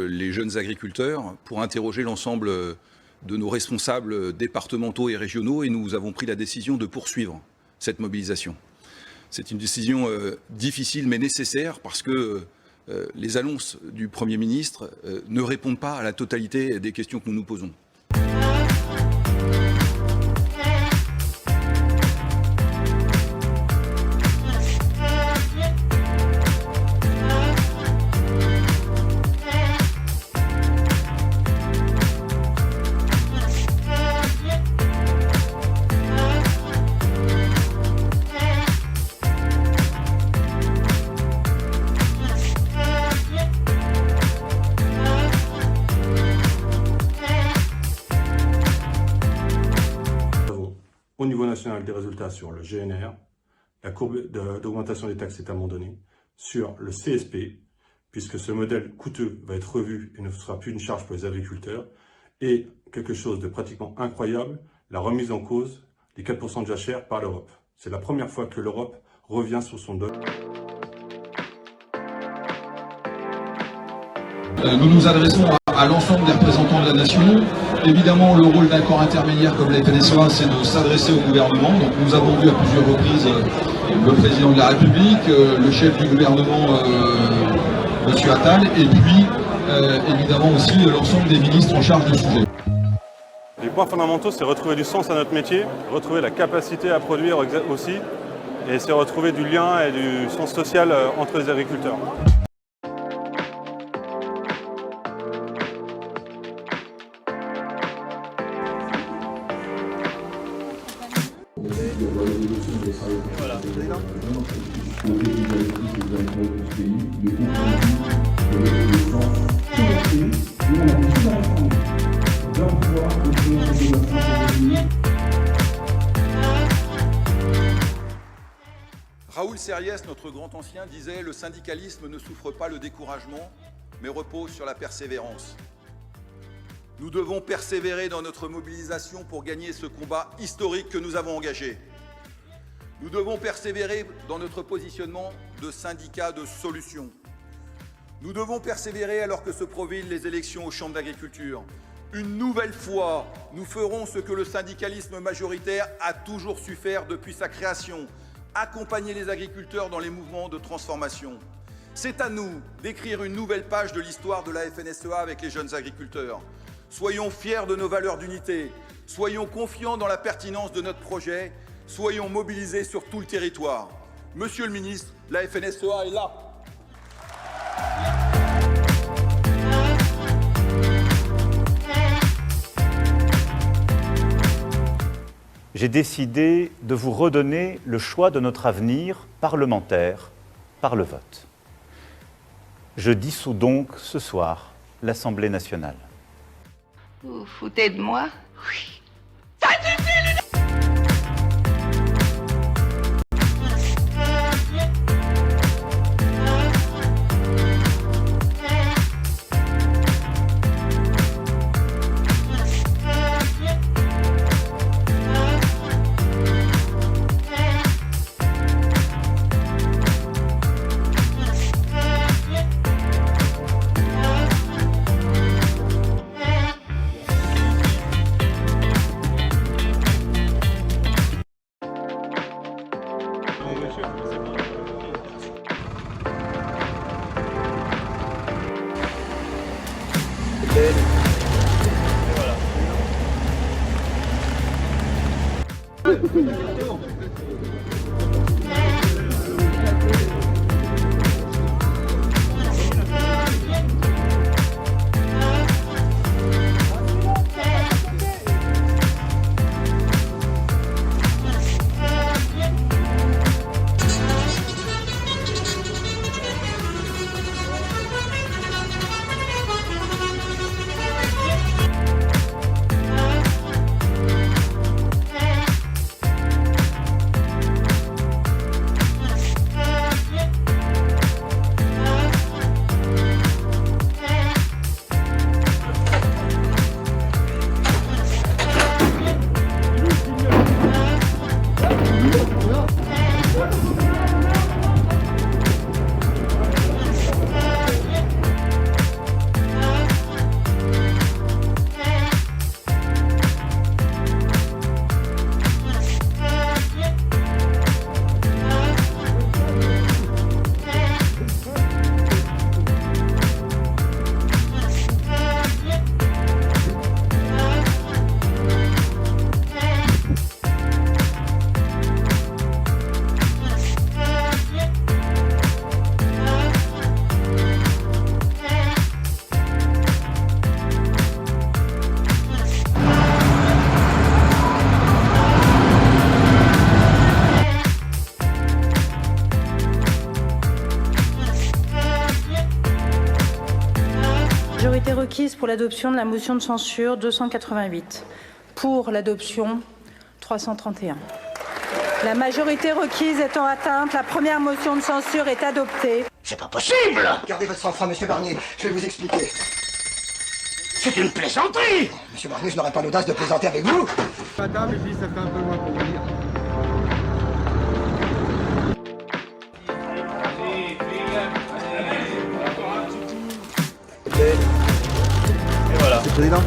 les jeunes agriculteurs pour interroger l'ensemble de nos responsables départementaux et régionaux, et nous avons pris la décision de poursuivre cette mobilisation. C'est une décision difficile mais nécessaire parce que les annonces du Premier ministre ne répondent pas à la totalité des questions que nous nous posons. Au niveau national, des résultats sur le GNR, la courbe d'augmentation des taxes est abandonnée, sur le CSP, puisque ce modèle coûteux va être revu et ne sera plus une charge pour les agriculteurs, et quelque chose de pratiquement incroyable, la remise en cause des 4% de jachère par l'Europe. C'est la première fois que l'Europe revient sur son dos. Nous nous adressons à l'ensemble des représentants de la nation. Évidemment, le rôle d'un corps intermédiaire comme la FNSEA, c'est de s'adresser au gouvernement. Donc, nous avons vu à plusieurs reprises le président de la République, le chef du gouvernement, M. Attal, et puis évidemment aussi l'ensemble des ministres en charge du sujet. Les points fondamentaux, c'est retrouver du sens à notre métier, retrouver la capacité à produire aussi, et c'est retrouver du lien et du sens social entre les agriculteurs. Voilà. Raoul Serriès, notre grand ancien, disait « Le syndicalisme ne souffre pas le découragement, mais repose sur la persévérance ». Nous devons persévérer dans notre mobilisation pour gagner ce combat historique que nous avons engagé. Nous devons persévérer dans notre positionnement de syndicat de solutions. Nous devons persévérer alors que se profilent les élections aux chambres d'agriculture. Une nouvelle fois, nous ferons ce que le syndicalisme majoritaire a toujours su faire depuis sa création, accompagner les agriculteurs dans les mouvements de transformation. C'est à nous d'écrire une nouvelle page de l'histoire de la FNSEA avec les jeunes agriculteurs. Soyons fiers de nos valeurs d'unité, soyons confiants dans la pertinence de notre projet, soyons mobilisés sur tout le territoire. Monsieur le ministre, la FNSEA est là. J'ai décidé de vous redonner le choix de notre avenir parlementaire par le vote. Je dissous donc ce soir l'Assemblée nationale. Vous vous foutez de moi? Oui. Majorité requise pour l'adoption de la motion de censure 288. Pour l'adoption 331. La majorité requise étant atteinte, la première motion de censure est adoptée. C'est pas possible! Gardez votre sang-froid, monsieur Barnier. Je vais vous expliquer. C'est une plaisanterie! Monsieur Barnier, je n'aurais pas l'audace de plaisanter avec vous. Madame, et puis ça fait un peu loin pour venir. Et voilà. Monsieur le Président.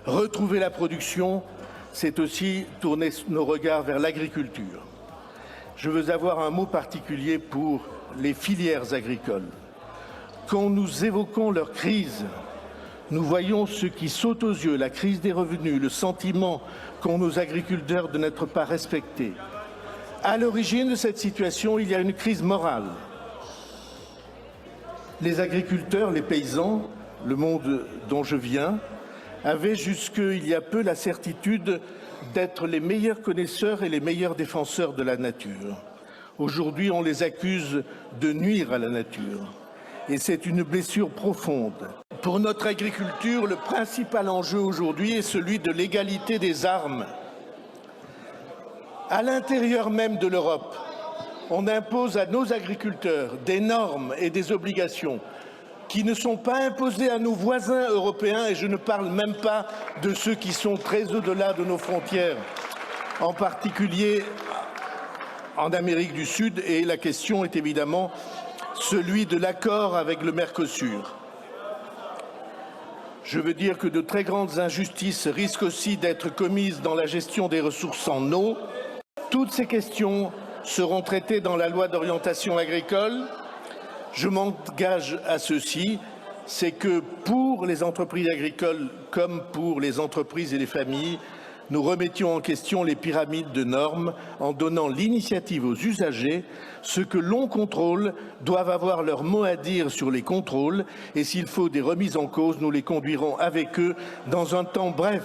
Retrouver la production, c'est aussi tourner nos regards vers l'agriculture. Je veux avoir un mot particulier pour les filières agricoles. Quand nous évoquons leur crise, nous voyons ce qui saute aux yeux, la crise des revenus, le sentiment qu'ont nos agriculteurs de n'être pas respectés. À l'origine de cette situation, il y a une crise morale. Les agriculteurs, les paysans, le monde dont je viens, avaient jusqu'il y a peu la certitude d'être les meilleurs connaisseurs et les meilleurs défenseurs de la nature. Aujourd'hui, on les accuse de nuire à la nature. Et c'est une blessure profonde. Pour notre agriculture, le principal enjeu aujourd'hui est celui de l'égalité des armes. À l'intérieur même de l'Europe, on impose à nos agriculteurs des normes et des obligations qui ne sont pas imposées à nos voisins européens, et je ne parle même pas de ceux qui sont très au-delà de nos frontières, en particulier en Amérique du Sud, et la question est évidemment celui de l'accord avec le Mercosur. Je veux dire que de très grandes injustices risquent aussi d'être commises dans la gestion des ressources en eau. Toutes ces questions seront traitées dans la loi d'orientation agricole. Je m'engage à ceci, c'est que pour les entreprises agricoles comme pour les entreprises et les familles, nous remettions en question les pyramides de normes en donnant l'initiative aux usagers. Ceux que l'on contrôle doivent avoir leur mot à dire sur les contrôles et s'il faut des remises en cause, nous les conduirons avec eux dans un temps bref.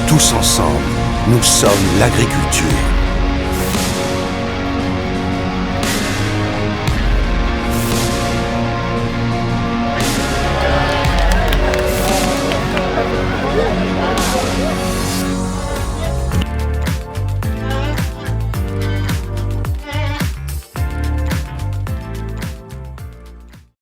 Tous ensemble, nous sommes l'agriculture.